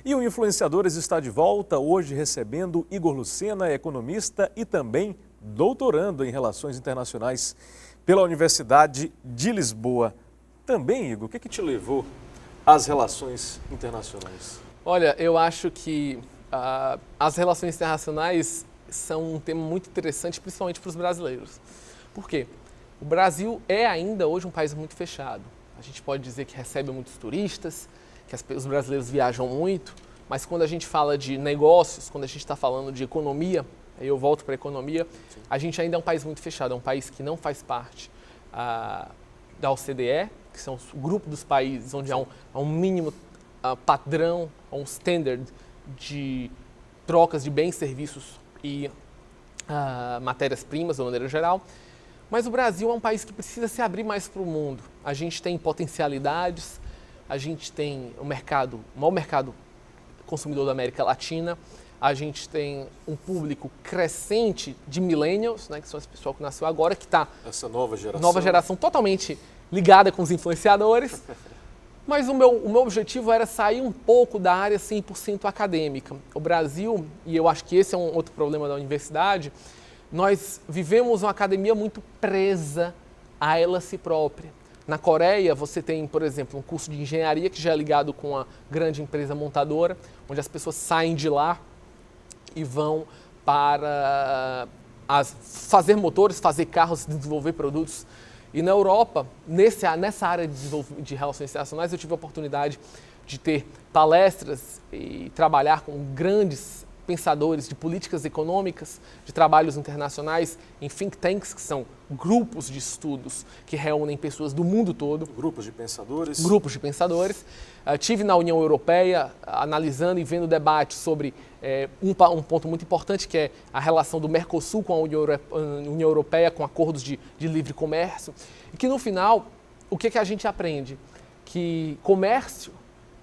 E o Influenciadores está de volta, hoje recebendo Igor Lucena, economista e também doutorando em Relações Internacionais pela Universidade de Lisboa. Também, Igor, o que te levou às relações internacionais? Olha, eu acho que as relações internacionais são um tema muito interessante, principalmente para os brasileiros. Por quê? O Brasil é ainda hoje um país muito fechado. A gente pode dizer que recebe muitos turistas, que os brasileiros viajam muito, mas quando a gente fala de negócios, quando a gente está falando de economia, aí eu volto para a economia, a gente ainda é um país muito fechado, é um país que não faz parte da OCDE, que são o grupo dos países onde há um mínimo padrão, um standard de trocas de bens, serviços e matérias-primas, de maneira geral. Mas o Brasil é um país que precisa se abrir mais para o mundo. A gente tem potencialidades, a gente tem o maior mercado consumidor da América Latina, a gente tem um público crescente de millennials, né, que são esse pessoal que nasceu agora, que está... Essa nova geração totalmente ligada com os influenciadores. Mas o meu objetivo era sair um pouco da área 100% acadêmica. O Brasil, e eu acho que esse é um outro problema da universidade, nós vivemos uma academia muito presa a ela si própria. Na Coreia, você tem, por exemplo, um curso de engenharia que já é ligado com uma grande empresa montadora, onde as pessoas saem de lá e vão para fazer motores, fazer carros, desenvolver produtos. E na Europa, nessa área de relações internacionais, eu tive a oportunidade de ter palestras e trabalhar com grandes pensadores de políticas econômicas, de trabalhos internacionais em think tanks, que são grupos de estudos que reúnem pessoas do mundo todo. Grupos de pensadores. Grupos de pensadores. Tive na União Europeia analisando e vendo debate sobre um ponto muito importante, que é a relação do Mercosul com a União Europeia, com acordos de livre comércio. E que no final, o que a gente aprende? Que comércio,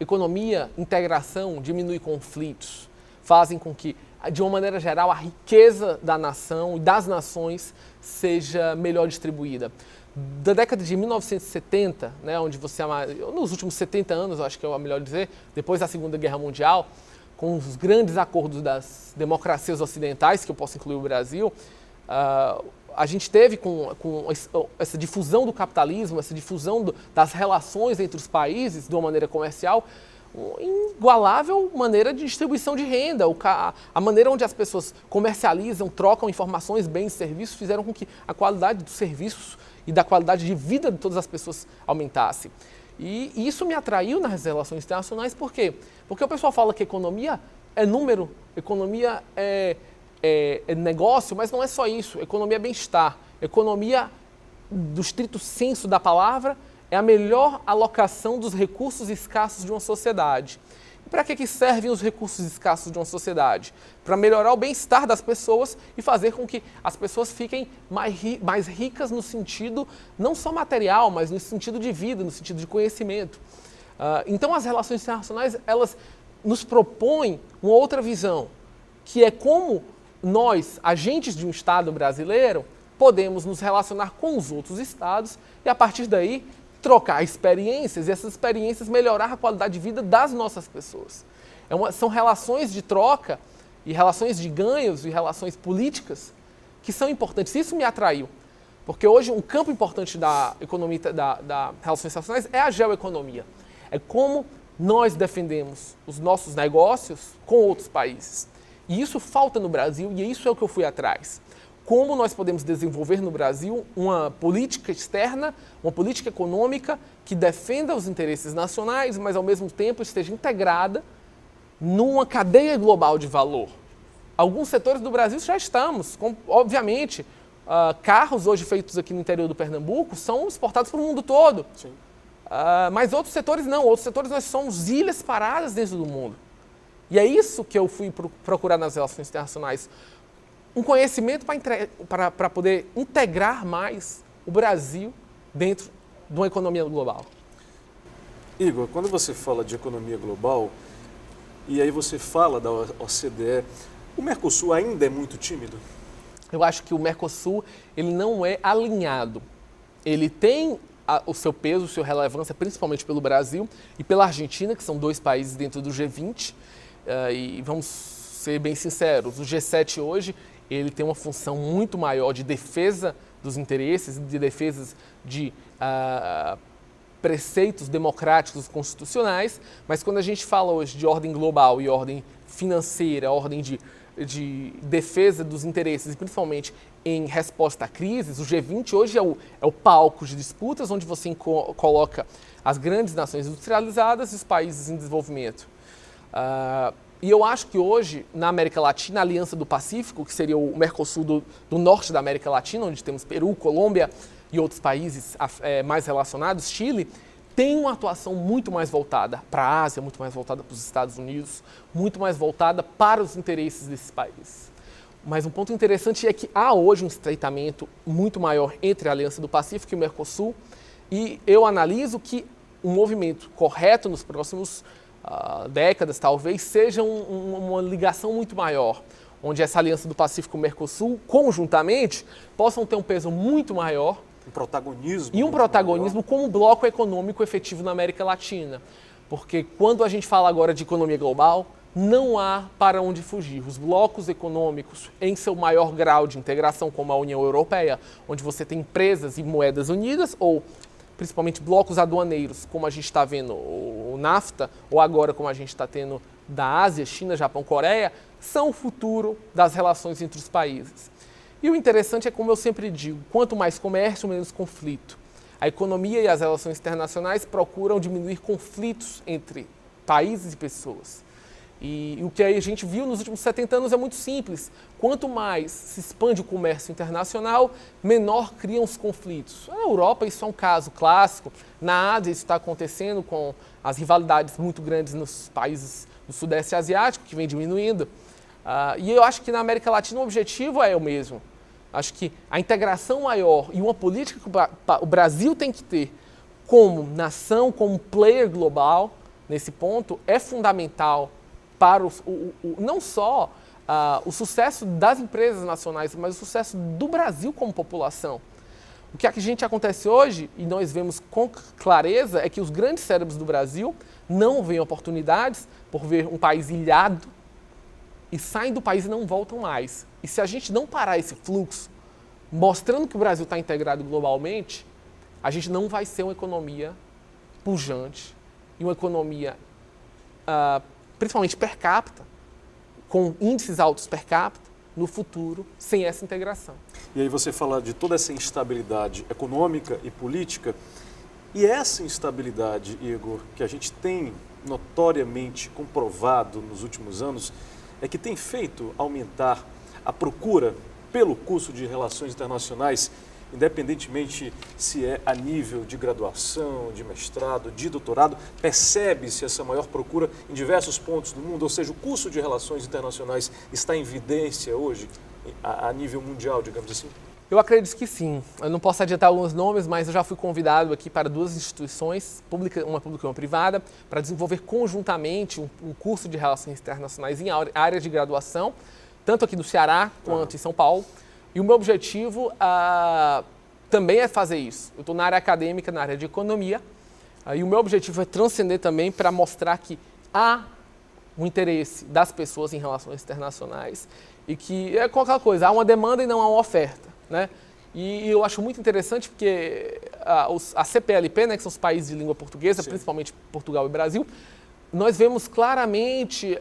economia, integração diminui conflitos, fazem com que, de uma maneira geral, a riqueza da nação e das nações seja melhor distribuída. Da década de 1970, né, onde nos últimos 70 anos, acho que é melhor dizer, depois da Segunda Guerra Mundial, com os grandes acordos das democracias ocidentais, que eu posso incluir o Brasil, a gente teve com essa difusão do capitalismo, essa difusão das relações entre os países de uma maneira comercial, inigualável maneira de distribuição de renda. A maneira onde as pessoas comercializam, trocam informações, bens e serviços, fizeram com que a qualidade dos serviços e da qualidade de vida de todas as pessoas aumentasse. E isso me atraiu nas relações internacionais, por quê? Porque o pessoal fala que economia é número, economia é negócio, mas não é só isso. Economia é bem-estar. Economia, do estrito senso da palavra, é a melhor alocação dos recursos escassos de uma sociedade. E para que servem os recursos escassos de uma sociedade? Para melhorar o bem-estar das pessoas e fazer com que as pessoas fiquem mais ricas no sentido não só material, mas no sentido de vida, no sentido de conhecimento. Então as relações internacionais, elas nos propõem uma outra visão, que é como nós, agentes de um Estado brasileiro, podemos nos relacionar com os outros Estados e a partir daí trocar experiências e essas experiências melhorar a qualidade de vida das nossas pessoas. São relações de troca e relações de ganhos e relações políticas que são importantes. Isso me atraiu, porque hoje um campo importante da economia, da relações internacionais é a geoeconomia. É como nós defendemos os nossos negócios com outros países. E isso falta no Brasil e isso é o que eu fui atrás. Como nós podemos desenvolver no Brasil uma política externa, uma política econômica que defenda os interesses nacionais, mas ao mesmo tempo esteja integrada numa cadeia global de valor. Alguns setores do Brasil já estamos, obviamente, carros hoje feitos aqui no interior do Pernambuco são exportados para o mundo todo. Sim. Mas outros setores não, outros setores nós somos ilhas paradas dentro do mundo. E é isso que eu fui procurar nas relações internacionais. Um conhecimento para poder integrar mais o Brasil dentro de uma economia global. Igor, quando você fala de economia global, e aí você fala da OCDE, o Mercosul ainda é muito tímido? Eu acho que o Mercosul ele não é alinhado. Ele tem o seu peso, sua relevância, principalmente pelo Brasil e pela Argentina, que são 2 países dentro do G20. E vamos ser bem sinceros, o G7 hoje ele tem uma função muito maior de defesa dos interesses, de defesa de preceitos democráticos constitucionais, mas quando a gente fala hoje de ordem global e ordem financeira, ordem de defesa dos interesses, e principalmente em resposta a crises, o G20 hoje é o palco de disputas onde você coloca as grandes nações industrializadas e os países em desenvolvimento. E eu acho que hoje, na América Latina, a Aliança do Pacífico, que seria o Mercosul do norte da América Latina, onde temos Peru, Colômbia e outros países mais relacionados, Chile, tem uma atuação muito mais voltada para a Ásia, muito mais voltada para os Estados Unidos, muito mais voltada para os interesses desses países. Mas um ponto interessante é que há hoje um estreitamento muito maior entre a Aliança do Pacífico e o Mercosul, e eu analiso que um movimento correto nos próximos décadas, talvez, seja uma ligação muito maior, onde essa Aliança do Pacífico e o Mercosul, conjuntamente, possam ter um peso muito maior, um protagonismo. E um protagonismo como bloco econômico efetivo na América Latina. Porque quando a gente fala agora de economia global, não há para onde fugir. Os blocos econômicos, em seu maior grau de integração, como a União Europeia, onde você tem empresas e moedas unidas, ou principalmente blocos aduaneiros, como a gente está vendo o NAFTA, ou agora como a gente está tendo da Ásia, China, Japão, Coreia, são o futuro das relações entre os países. E o interessante é, como eu sempre digo, quanto mais comércio, menos conflito. A economia e as relações internacionais procuram diminuir conflitos entre países e pessoas. E o que a gente viu nos últimos 70 anos é muito simples. Quanto mais se expande o comércio internacional, menor criam os conflitos. Na Europa isso é um caso clássico. Na Ásia isso está acontecendo com as rivalidades muito grandes nos países do Sudeste Asiático, que vem diminuindo. E eu acho que na América Latina o objetivo é o mesmo. Acho que a integração maior e uma política que o Brasil tem que ter como nação, como player global, nesse ponto, é fundamental para não só o sucesso das empresas nacionais, mas o sucesso do Brasil como população. O que a gente acontece hoje, e nós vemos com clareza, é que os grandes cérebros do Brasil não veem oportunidades por ver um país ilhado e saem do país e não voltam mais. E se a gente não parar esse fluxo, mostrando que o Brasil está integrado globalmente, a gente não vai ser uma economia pujante e uma economia, principalmente per capita, com índices altos per capita, no futuro, sem essa integração. E aí você fala de toda essa instabilidade econômica e política, e essa instabilidade, Igor, que a gente tem notoriamente comprovado nos últimos anos, é que tem feito aumentar a procura pelo curso de Relações Internacionais, independentemente se é a nível de graduação, de mestrado, de doutorado, percebe-se essa maior procura em diversos pontos do mundo, ou seja, o curso de Relações Internacionais está em evidência hoje, a nível mundial, digamos assim? Eu acredito que sim. Eu não posso adiantar alguns nomes, mas eu já fui convidado aqui para 2 instituições, uma pública e uma privada, para desenvolver conjuntamente um curso de Relações Internacionais em área de graduação, tanto aqui no Ceará quanto em São Paulo. E o meu objetivo também é fazer isso. Eu estou na área acadêmica, na área de economia, e o meu objetivo é transcender também para mostrar que há um interesse das pessoas em relações internacionais e que é qualquer coisa, há uma demanda e não há uma oferta, né? E eu acho muito interessante porque a CPLP, né, que são os países de língua portuguesa, sim, principalmente Portugal e Brasil, nós vemos claramente,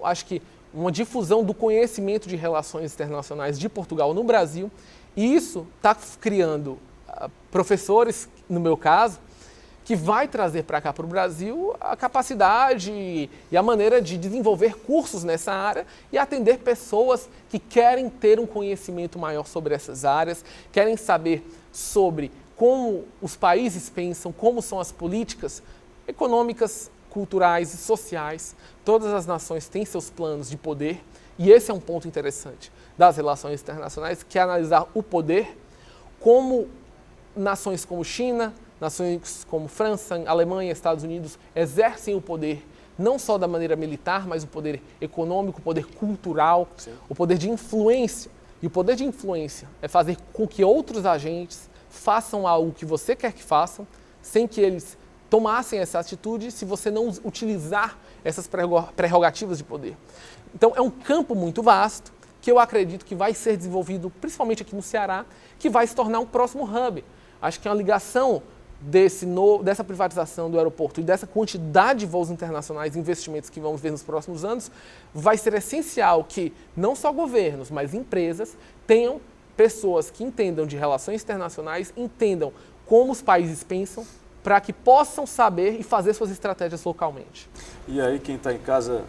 acho que, uma difusão do conhecimento de relações internacionais de Portugal no Brasil, e isso está criando professores, no meu caso, que vai trazer para cá, para o Brasil, a capacidade e a maneira de desenvolver cursos nessa área e atender pessoas que querem ter um conhecimento maior sobre essas áreas, querem saber sobre como os países pensam, como são as políticas econômicas, culturais e sociais. Todas as nações têm seus planos de poder e esse é um ponto interessante das relações internacionais, que é analisar o poder como nações como China, nações como França, Alemanha, Estados Unidos exercem o poder não só da maneira militar, mas o poder econômico, o poder cultural, sim, o poder de influência. E o poder de influência é fazer com que outros agentes façam algo que você quer que façam, sem que eles tomassem essa atitude se você não utilizar essas prerrogativas de poder. Então, é um campo muito vasto que eu acredito que vai ser desenvolvido, principalmente aqui no Ceará, que vai se tornar um próximo hub. Acho que é uma ligação dessa privatização do aeroporto e dessa quantidade de voos internacionais e investimentos que vamos ver nos próximos anos, vai ser essencial que não só governos, mas empresas tenham pessoas que entendam de relações internacionais, entendam como os países pensam, para que possam saber e fazer suas estratégias localmente. E aí quem está em casa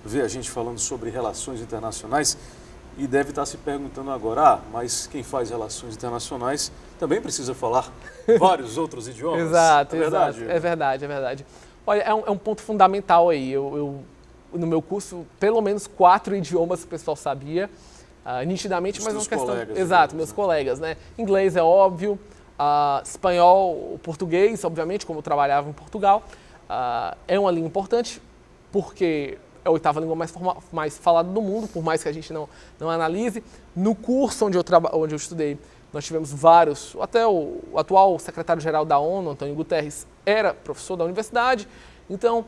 vê a gente falando sobre relações internacionais e deve estar se perguntando agora, mas quem faz relações internacionais também precisa falar vários outros idiomas. Exato, é verdade? Exato. É verdade, é verdade. Olha, é um ponto fundamental aí. Eu, no meu curso, pelo menos 4 idiomas o pessoal sabia, nitidamente, mas é uma questão... Colegas, exato, meus colegas, né? Inglês é óbvio, espanhol, português, obviamente, como eu trabalhava em Portugal, é uma língua importante, porque é a 8ª língua mais falada do mundo, por mais que a gente não analise. No curso onde eu estudei, nós tivemos vários, até o atual secretário-geral da ONU, Antônio Guterres, era professor da universidade, então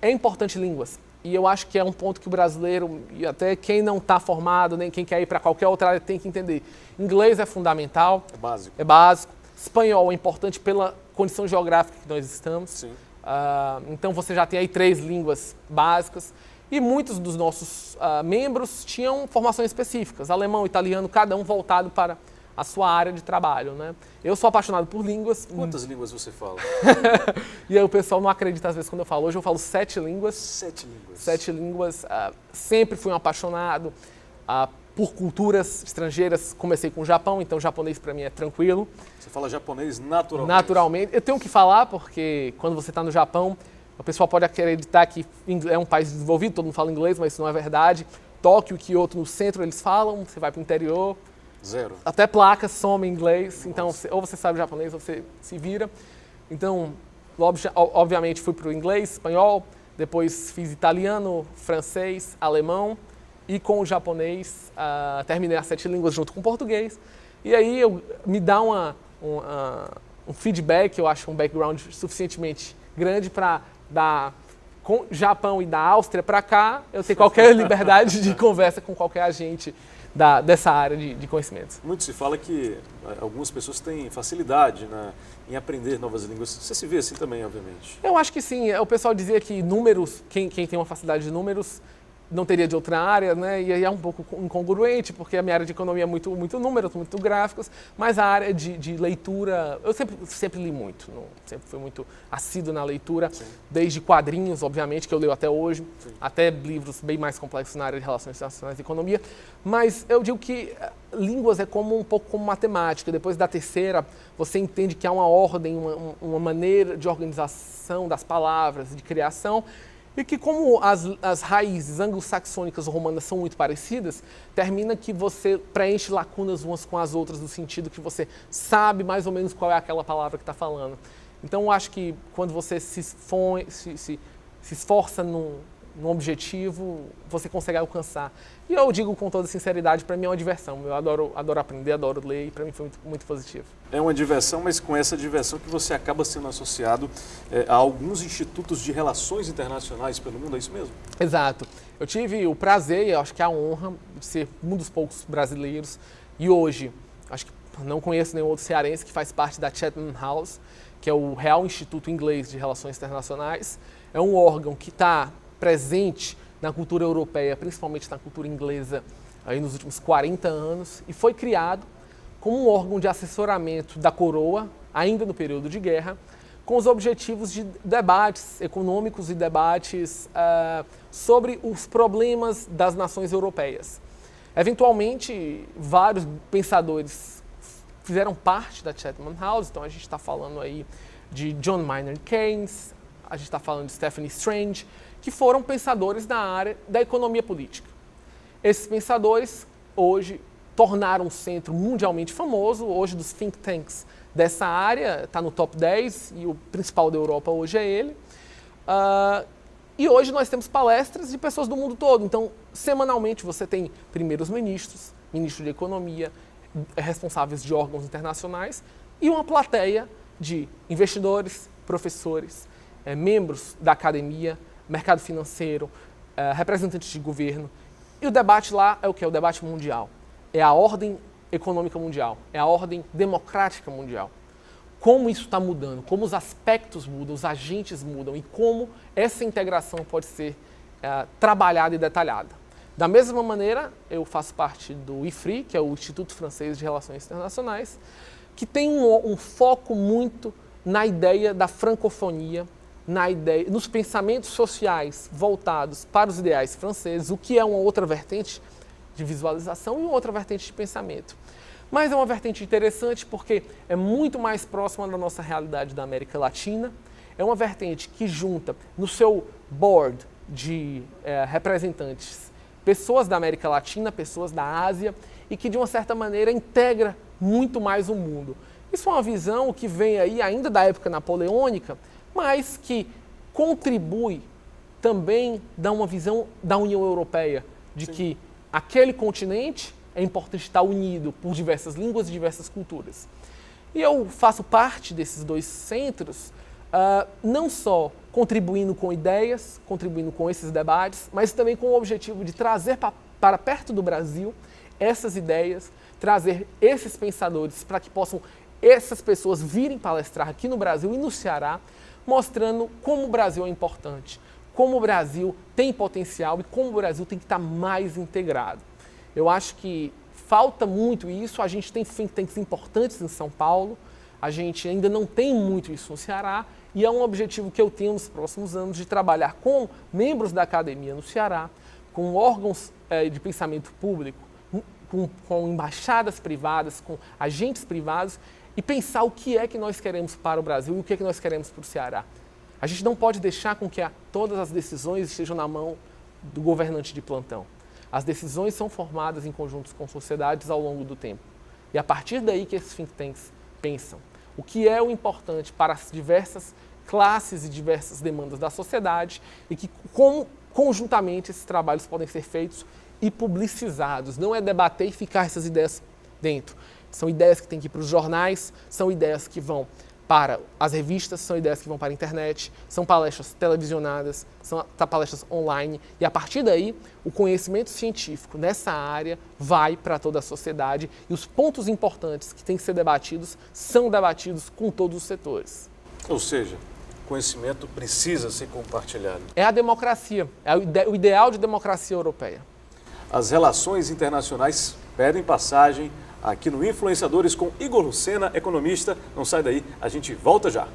é importante línguas. E eu acho que é um ponto que o brasileiro, e até quem não está formado, nem quem quer ir para qualquer outra área, tem que entender. Inglês é fundamental. É básico. É básico. Espanhol é importante pela condição geográfica que nós estamos. Sim. Então você já tem aí 3 línguas básicas. E muitos dos nossos membros tinham formações específicas. Alemão, italiano, cada um voltado para a sua área de trabalho, né? Eu sou apaixonado por línguas. Quantas línguas você fala? E aí o pessoal não acredita às vezes quando eu falo. Hoje eu falo 7 línguas. 7 línguas. 7 línguas. Sempre fui um apaixonado por culturas estrangeiras. Comecei com o Japão, então o japonês para mim é tranquilo. Você fala japonês naturalmente? Naturalmente. Eu tenho que falar porque quando você está no Japão, o pessoal pode acreditar que é um país desenvolvido, todo mundo fala inglês, mas isso não é verdade. Tóquio, Kyoto, no centro eles falam, você vai para o interior. Zero. Até placas somem em inglês, então ou você sabe japonês ou você se vira. Então, obviamente fui para o inglês, espanhol, depois fiz italiano, francês, alemão e com o japonês terminei as 7 línguas junto com o português. E aí me dá um feedback, eu acho um background suficientemente grande para dar com Japão e da Áustria para cá, eu ter qualquer liberdade de conversa com qualquer agente dessa área de conhecimentos. Muito se fala que algumas pessoas têm facilidade em aprender novas línguas. Você se vê assim também, obviamente? Eu acho que sim. O pessoal dizia que números, quem tem uma facilidade de números, não teria de outra área, né? E aí é um pouco incongruente, porque a minha área de economia é muito números, muito gráficos, mas a área de leitura, eu sempre li muito, sempre fui muito assíduo na leitura, sim, desde quadrinhos, obviamente, que eu leio até hoje, sim, até livros bem mais complexos na área de relações internacionais e economia, mas eu digo que línguas é um pouco como matemática. Depois da 3ª, você entende que há uma ordem, uma maneira de organização das palavras, de criação, e que como as raízes anglo-saxônicas ou romanas são muito parecidas, termina que você preenche lacunas umas com as outras, no sentido que você sabe mais ou menos qual é aquela palavra que está falando. Então, eu acho que quando você se esforça num objetivo, você consegue alcançar. E eu digo com toda sinceridade, para mim é uma diversão. Eu adoro aprender, adoro ler, e para mim foi muito, muito positivo. É uma diversão, mas com essa diversão que você acaba sendo associado a alguns institutos de relações internacionais pelo mundo, é isso mesmo? Exato. Eu tive o prazer e acho que a honra de ser um dos poucos brasileiros, e hoje, acho que não conheço nenhum outro cearense que faz parte da Chatham House, que é o Real Instituto Inglês de Relações Internacionais. É um órgão que está presente na cultura europeia, principalmente na cultura inglesa, aí nos últimos 40 anos, e foi criado como um órgão de assessoramento da coroa, ainda no período de guerra, com os objetivos de debates econômicos e debates sobre os problemas das nações europeias. Eventualmente, vários pensadores fizeram parte da Chatham House, então a gente está falando aí de John Maynard Keynes, a gente está falando de Stephen Strange, que foram pensadores da área da economia política. Esses pensadores hoje tornaram um centro mundialmente famoso, hoje dos think tanks dessa área, está no top 10 e o principal da Europa hoje é ele. E hoje nós temos palestras de pessoas do mundo todo, então semanalmente você tem primeiros ministros, ministro de economia, responsáveis de órgãos internacionais e uma plateia de investidores, professores, membros da academia, mercado financeiro, representantes de governo. E o debate lá é o que? É o debate mundial. É a ordem econômica mundial, é a ordem democrática mundial. Como isso está mudando, como os aspectos mudam, os agentes mudam e como essa integração pode ser trabalhada e detalhada. Da mesma maneira, eu faço parte do IFRI, que é o Instituto Francês de Relações Internacionais, que tem um foco muito na ideia da francofonia, nos pensamentos sociais voltados para os ideais franceses, o que é uma outra vertente de visualização e uma outra vertente de pensamento. Mas é uma vertente interessante porque é muito mais próxima da nossa realidade da América Latina, é uma vertente que junta no seu board de representantes pessoas da América Latina, pessoas da Ásia e que de uma certa maneira integra muito mais o mundo. Isso é uma visão que vem aí ainda da época napoleônica, mas que contribui também dá uma visão da União Europeia, de Sim. que aquele continente é importante estar unido por diversas línguas e diversas culturas. E eu faço parte desses dois centros, não só contribuindo com ideias, contribuindo com esses debates, mas também com o objetivo de trazer para perto do Brasil essas ideias, trazer esses pensadores para que possam essas pessoas virem palestrar aqui no Brasil e no Ceará, mostrando como o Brasil é importante, como o Brasil tem potencial e como o Brasil tem que estar mais integrado. Eu acho que falta muito isso, a gente tem think tanks importantes em São Paulo, a gente ainda não tem muito isso no Ceará e é um objetivo que eu tenho nos próximos anos de trabalhar com membros da academia no Ceará, com órgãos de pensamento público, com embaixadas privadas, com agentes privados e pensar o que é que nós queremos para o Brasil e o que é que nós queremos para o Ceará. A gente não pode deixar com que todas as decisões estejam na mão do governante de plantão. As decisões são formadas em conjuntos com sociedades ao longo do tempo. E a partir daí que esses think tanks pensam o que é o importante para as diversas classes e diversas demandas da sociedade e que como conjuntamente esses trabalhos podem ser feitos e publicizados. Não é debater e ficar essas ideias dentro. São ideias que têm que ir para os jornais, são ideias que vão para as revistas, são ideias que vão para a internet, são palestras televisionadas, são palestras online e a partir daí o conhecimento científico nessa área vai para toda a sociedade e os pontos importantes que têm que ser debatidos são debatidos com todos os setores. Ou seja, conhecimento precisa ser compartilhado. É a democracia, é o ideal de democracia europeia. As relações internacionais pedem passagem aqui no Influenciadores com Igor Lucena, economista. Não sai daí, a gente volta já.